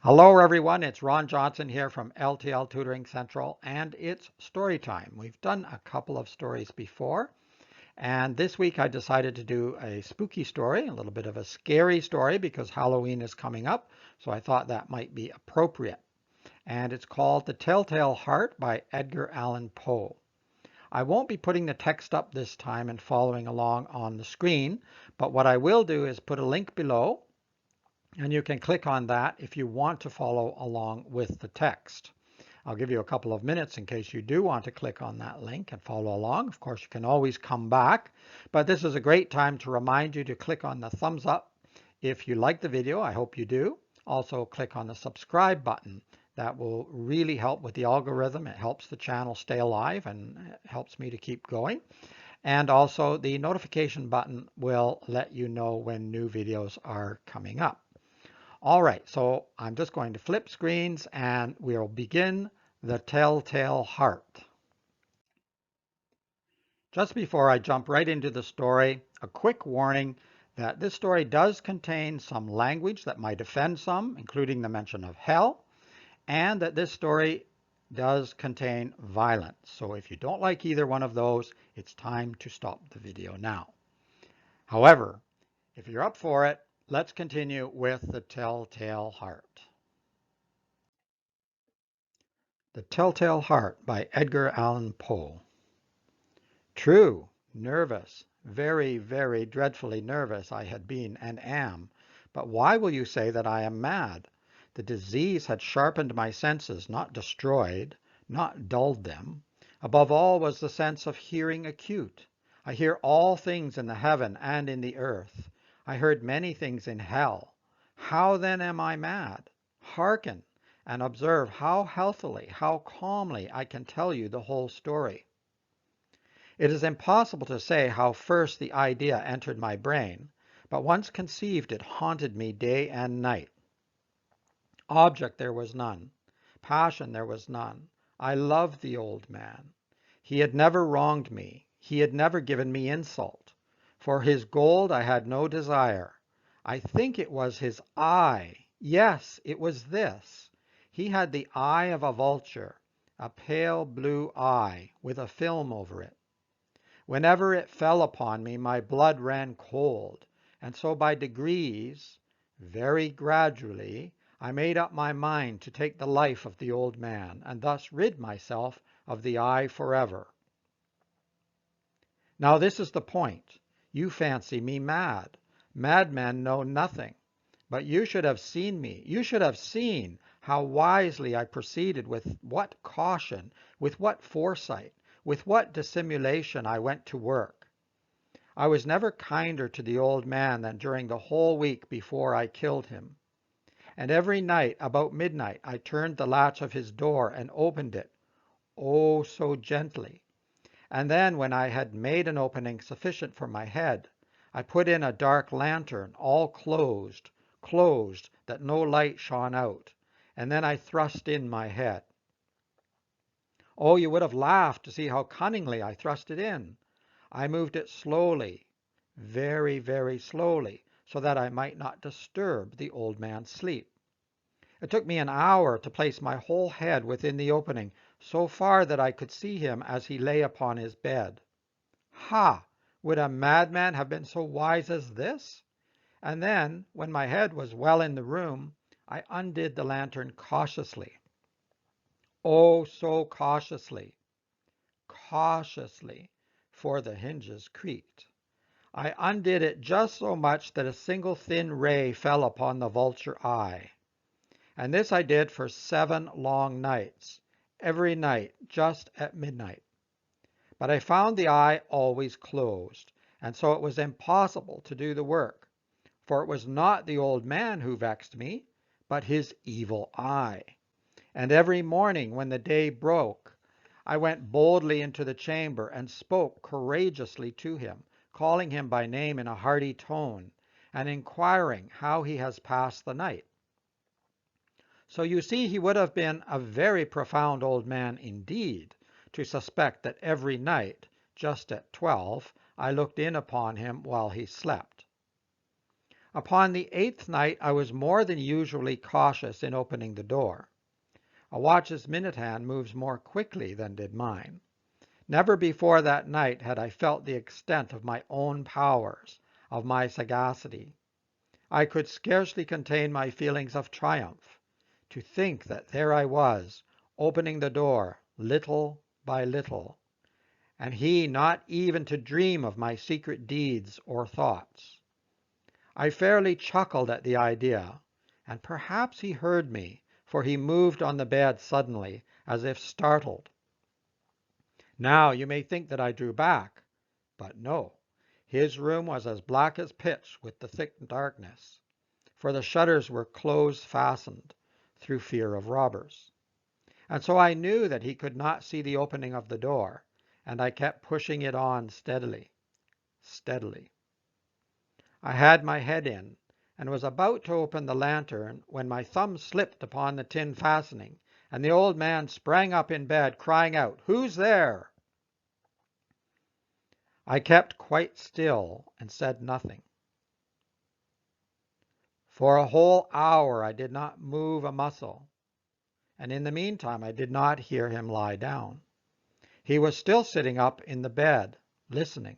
Hello everyone, it's Ron Johnson here from L.T.L Tutoring Central, and it's story time. We've done a couple of stories before, and this week I decided to do a spooky story, a little bit of a scary story because Halloween is coming up, so I thought that might be appropriate. And it's called The Telltale Heart by Edgar Allan Poe. I won't be putting the text up this time and following along on the screen, but what I will do is put a link below, and you can click on that if you want to follow along with the text. I'll give you a couple of minutes in case you do want to click on that link and follow along. Of course, you can always come back, but this is a great time to remind you to click on the thumbs up if you like the video. I hope you do. Also, click on the subscribe button. That will really help with the algorithm. It helps the channel stay alive and helps me to keep going. And also, the notification button will let you know when new videos are coming up. All right, so I'm just going to flip screens and we'll begin The Telltale Heart. Just before I jump right into the story, a quick warning that this story does contain some language that might offend some, including the mention of hell, and that this story does contain violence. So if you don't like either one of those, it's time to stop the video now. However, if you're up for it, let's continue with The Telltale Heart. The Telltale Heart by Edgar Allan Poe. True, nervous, very, very dreadfully nervous I had been and am. But why will you say that I am mad? The disease had sharpened my senses, not destroyed, not dulled them. Above all was the sense of hearing acute. I hear all things in the heaven and in the earth. I heard many things in hell. How then am I mad? Hearken and observe how healthily, how calmly I can tell you the whole story. It is impossible to say how first the idea entered my brain, but once conceived it haunted me day and night. Object there was none. Passion there was none. I loved the old man. He had never wronged me. He had never given me insult. For his gold I had no desire. I think it was his eye. Yes, it was this. He had the eye of a vulture, a pale blue eye with a film over it. Whenever it fell upon me, my blood ran cold, and so by degrees, very gradually, I made up my mind to take the life of the old man, and thus rid myself of the eye forever. Now this is the point. You fancy me mad. Madmen know nothing. But you should have seen me. You should have seen how wisely I proceeded, with what caution, with what foresight, with what dissimulation I went to work. I was never kinder to the old man than during the whole week before I killed him. And every night about midnight I turned the latch of his door and opened it, oh, so gently. And then when I had made an opening sufficient for my head, I put in a dark lantern, all closed, that no light shone out, and then I thrust in my head. Oh, you would have laughed to see how cunningly I thrust it in. I moved it slowly, very, very slowly, so that I might not disturb the old man's sleep. It took me an hour to place my whole head within the opening, so far that I could see him as he lay upon his bed. Ha! Would a madman have been so wise as this? And then, when my head was well in the room, I undid the lantern cautiously. Oh, so cautiously, cautiously, for the hinges creaked. I undid it just so much that a single thin ray fell upon the vulture eye. And this I did for 7 long nights, every night just at midnight. But I found the eye always closed, and so it was impossible to do the work. For it was not the old man who vexed me, but his evil eye. And every morning when the day broke, I went boldly into the chamber and spoke courageously to him, calling him by name in a hearty tone, and inquiring how he has passed the night. So you see he would have been a very profound old man indeed to suspect that every night, just at 12, I looked in upon him while he slept. Upon the 8th night I was more than usually cautious in opening the door. A watch's minute hand moves more quickly than did mine. Never before that night had I felt the extent of my own powers, of my sagacity. I could scarcely contain my feelings of triumph. To think that there I was, opening the door little by little, and he not even to dream of my secret deeds or thoughts. I fairly chuckled at the idea, and perhaps he heard me, for he moved on the bed suddenly, as if startled. Now you may think that I drew back, but no. His room was as black as pitch with the thick darkness, for the shutters were close fastened through fear of robbers. And so I knew that he could not see the opening of the door, and I kept pushing it on steadily, steadily. I had my head in, and was about to open the lantern when my thumb slipped upon the tin fastening, and the old man sprang up in bed, crying out, "Who's there?" I kept quite still and said nothing. For a whole hour I did not move a muscle, and in the meantime I did not hear him lie down. He was still sitting up in the bed, listening,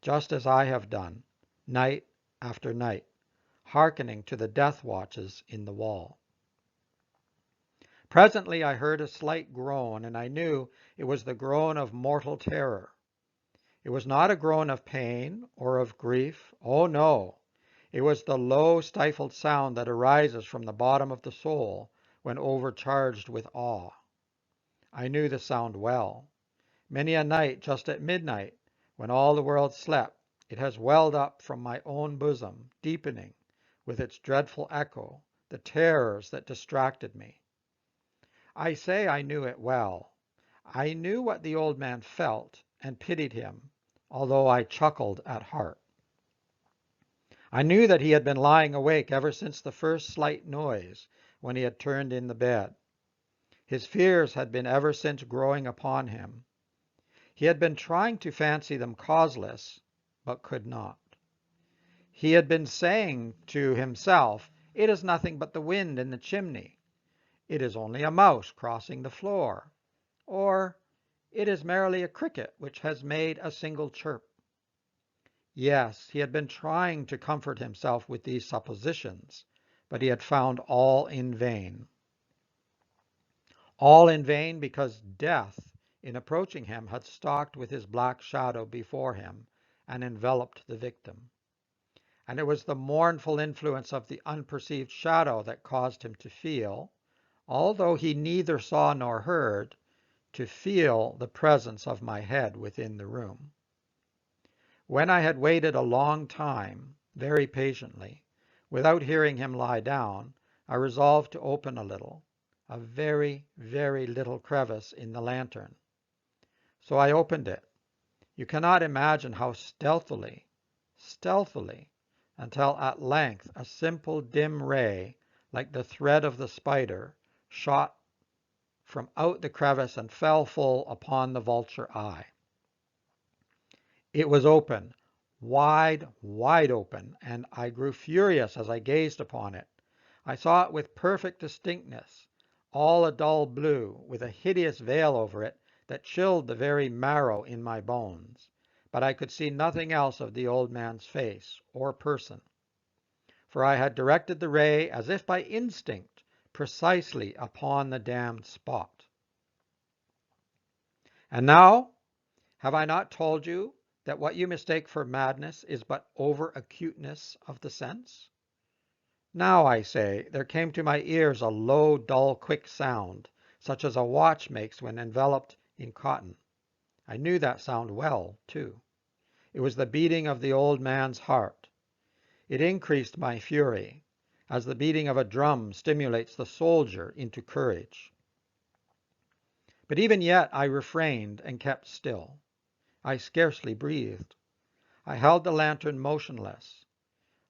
just as I have done, night after night, hearkening to the death watches in the wall. Presently I heard a slight groan, and I knew it was the groan of mortal terror. It was not a groan of pain or of grief. Oh, no! It was the low, stifled sound that arises from the bottom of the soul when overcharged with awe. I knew the sound well. Many a night, just at midnight, when all the world slept, it has welled up from my own bosom, deepening, with its dreadful echo, the terrors that distracted me. I say I knew it well. I knew what the old man felt, and pitied him, although I chuckled at heart. I knew that he had been lying awake ever since the first slight noise, when he had turned in the bed. His fears had been ever since growing upon him. He had been trying to fancy them causeless, but could not. He had been saying to himself, "It is nothing but the wind in the chimney. It is only a mouse crossing the floor," or "It is merely a cricket which has made a single chirp." Yes, he had been trying to comfort himself with these suppositions, but he had found all in vain. All in vain because death, in approaching him, had stalked with his black shadow before him and enveloped the victim. And it was the mournful influence of the unperceived shadow that caused him to feel, although he neither saw nor heard, to feel the presence of my head within the room. When I had waited a long time, very patiently, without hearing him lie down, I resolved to open a little, a very, very little crevice in the lantern. So I opened it. You cannot imagine how stealthily, stealthily, until at length a simple dim ray, like the thread of the spider, shot from out the crevice and fell full upon the vulture eye. It was open, wide, wide open, and I grew furious as I gazed upon it. I saw it with perfect distinctness, all a dull blue, with a hideous veil over it that chilled the very marrow in my bones. But I could see nothing else of the old man's face or person, for I had directed the ray, as if by instinct, precisely upon the damned spot. And now, have I not told you that what you mistake for madness is but over-acuteness of the sense? Now, I say, there came to my ears a low, dull, quick sound, such as a watch makes when enveloped in cotton. I knew that sound well, too. It was the beating of the old man's heart. It increased my fury, as the beating of a drum stimulates the soldier into courage. But even yet I refrained and kept still. I scarcely breathed. I held the lantern motionless.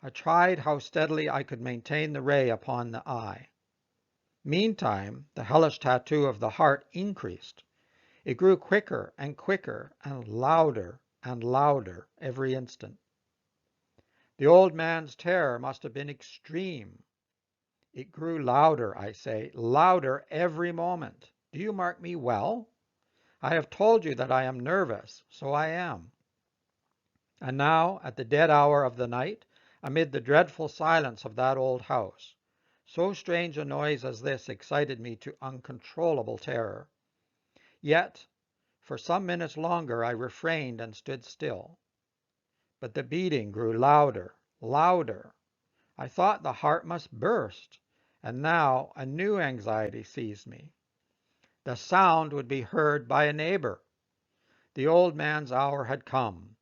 I tried how steadily I could maintain the ray upon the eye. Meantime, the hellish tattoo of the heart increased. It grew quicker and louder every instant. The old man's terror must have been extreme. It grew louder, I say, louder every moment. Do you mark me well? I have told you that I am nervous, so I am. And now, at the dead hour of the night, amid the dreadful silence of that old house, so strange a noise as this excited me to uncontrollable terror. Yet, for some minutes longer I refrained and stood still. But the beating grew louder, louder. I thought the heart must burst, and now a new anxiety seized me. The sound would be heard by a neighbor. The old man's hour had come.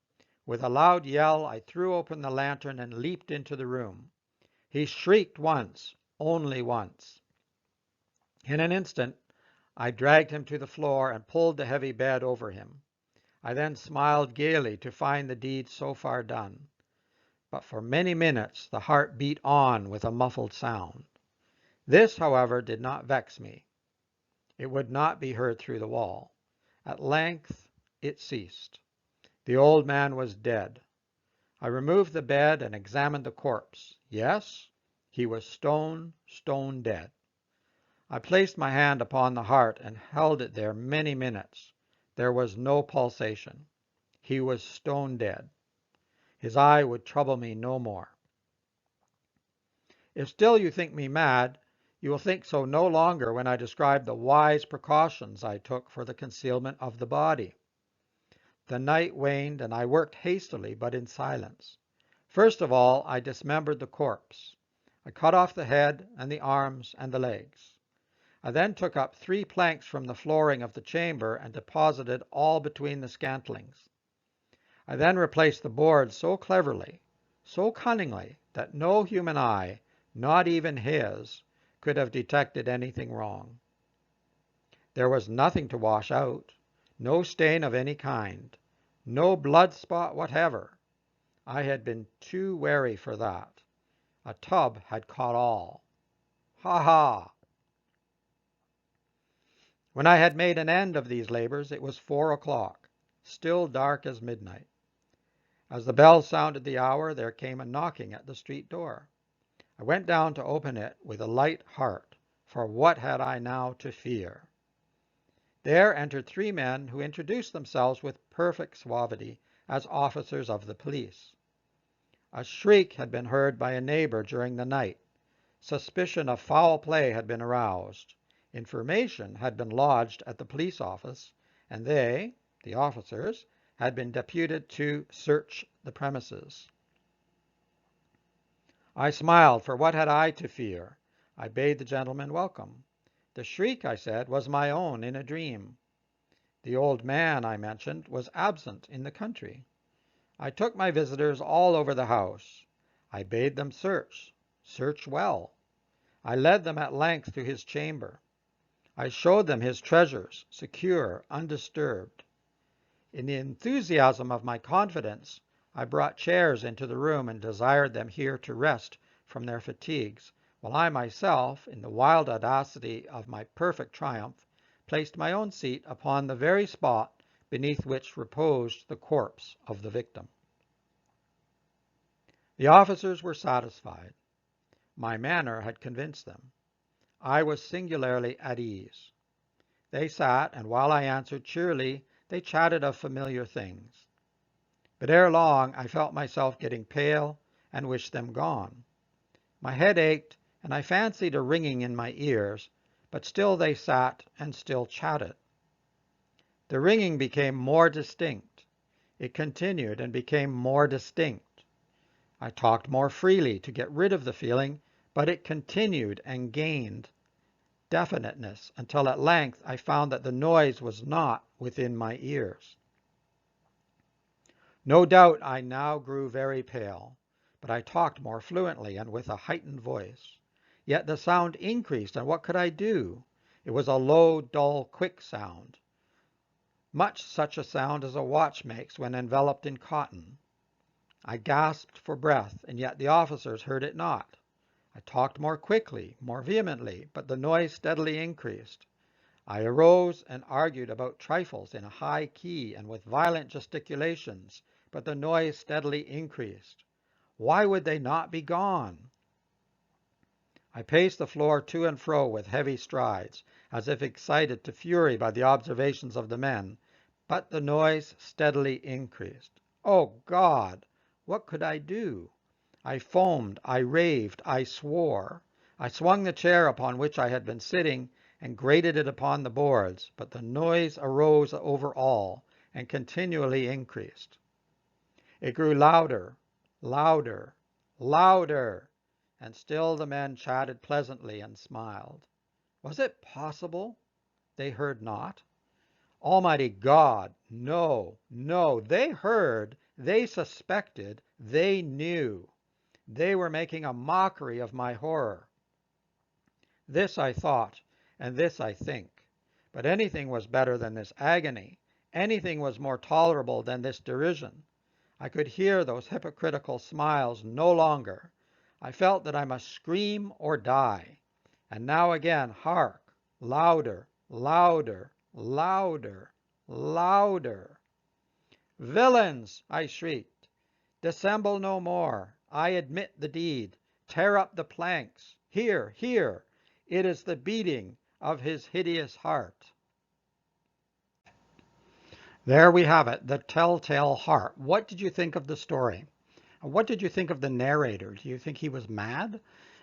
With a loud yell, I threw open the lantern and leaped into the room. He shrieked once, only once. In an instant, I dragged him to the floor and pulled the heavy bed over him. I then smiled gaily to find the deed so far done. But for many minutes the heart beat on with a muffled sound. This, however, did not vex me. It would not be heard through the wall. At length it ceased. The old man was dead. I removed the bed and examined the corpse. Yes, he was stone dead. I placed my hand upon the heart and held it there many minutes. There was no pulsation. He was stone dead. His eye would trouble me no more. If still you think me mad, you will think so no longer when I describe the wise precautions I took for the concealment of the body. The night waned, and I worked hastily but in silence. First of all, I dismembered the corpse. I cut off the head and the arms and the legs. I then took up 3 planks from the flooring of the chamber and deposited all between the scantlings. I then replaced the boards so cleverly, so cunningly, that no human eye, not even his, could have detected anything wrong. There was nothing to wash out, no stain of any kind, no blood spot whatever. I had been too wary for that. A tub had caught all. Ha ha! When I had made an end of these labors, it was 4 o'clock, still dark as midnight. As the bell sounded the hour, there came a knocking at the street door. I went down to open it with a light heart, for what had I now to fear? There entered 3 men who introduced themselves with perfect suavity as officers of the police. A shriek had been heard by a neighbor during the night. Suspicion of foul play had been aroused. Information had been lodged at the police office, and they, the officers, had been deputed to search the premises. I smiled, for what had I to fear? I bade the gentlemen welcome. The shriek, I said, was my own in a dream. The old man, I mentioned, was absent in the country. I took my visitors all over the house. I bade them search well. I led them at length to his chamber. I showed them his treasures, secure, undisturbed. In the enthusiasm of my confidence, I brought chairs into the room and desired them here to rest from their fatigues, while I myself, in the wild audacity of my perfect triumph, placed my own seat upon the very spot beneath which reposed the corpse of the victim. The officers were satisfied. My manner had convinced them. I was singularly at ease. They sat, and while I answered cheerily, they chatted of familiar things. But ere long I felt myself getting pale and wished them gone. My head ached, and I fancied a ringing in my ears, but still they sat and still chatted. The ringing became more distinct. It continued and became more distinct. I talked more freely to get rid of the feeling, but it continued and gained definiteness until at length I found that the noise was not within my ears. No doubt I now grew very pale, but I talked more fluently and with a heightened voice. Yet the sound increased, and what could I do? It was a low, dull, quick sound, much such a sound as a watch makes when enveloped in cotton. I gasped for breath, and yet the officers heard it not. I talked more quickly, more vehemently, but the noise steadily increased. I arose and argued about trifles in a high key and with violent gesticulations, but the noise steadily increased. Why would they not be gone? I paced the floor to and fro with heavy strides, as if excited to fury by the observations of the men, but the noise steadily increased. Oh, God! What could I do? I foamed, I raved, I swore. I swung the chair upon which I had been sitting and grated it upon the boards, but the noise arose over all and continually increased. It grew louder, louder, louder, and still the men chatted pleasantly and smiled. Was it possible they heard not? Almighty God, no, no, they heard, they suspected, they knew. They were making a mockery of my horror. This I thought, and this I think. But anything was better than this agony. Anything was more tolerable than this derision. I could hear those hypocritical smiles no longer. I felt that I must scream or die. And now again, hark! Louder, louder, louder, louder. Villains! I shrieked. Dissemble no more. I admit the deed. Tear up the planks. Here, here. It is the beating of his hideous heart. There we have it, the telltale heart. What did you think of the story? What did you think of the narrator? Do you think he was mad?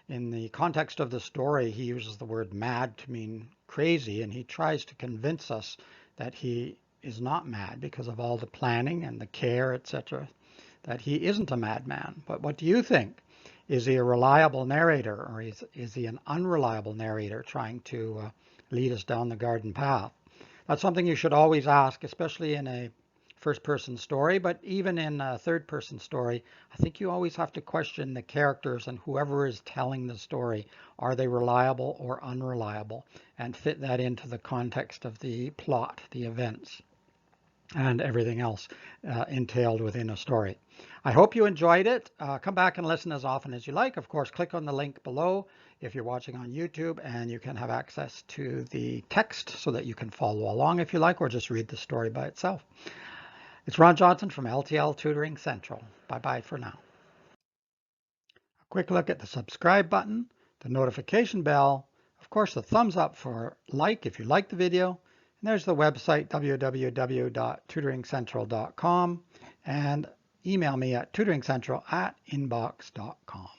In the context of the story, he uses the word mad to mean crazy, and he tries to convince us that he is not mad because of all the planning and the care, etc., that he isn't a madman. But what do you think? Is he a reliable narrator, or is he an unreliable narrator trying to lead us down the garden path? That's something you should always ask, especially in a first-person story, but even in a third-person story, I think you always have to question the characters and whoever is telling the story. Are they reliable or unreliable? And fit that into the context of the plot, the events, and everything else entailed within a story. I hope you enjoyed it. Come back and listen as often as you like. Of course, click on the link below if you're watching on YouTube, and you can have access to the text so that you can follow along if you like, or just read the story by itself. It's Ron Johnson from L.T.L. Tutoring Central. Bye-bye for now. A quick look at the subscribe button, the notification bell, of course the thumbs up for like if you like the video, and there's the website www.tutoringcentral.com, and email me at tutoringcentral@inbox.com.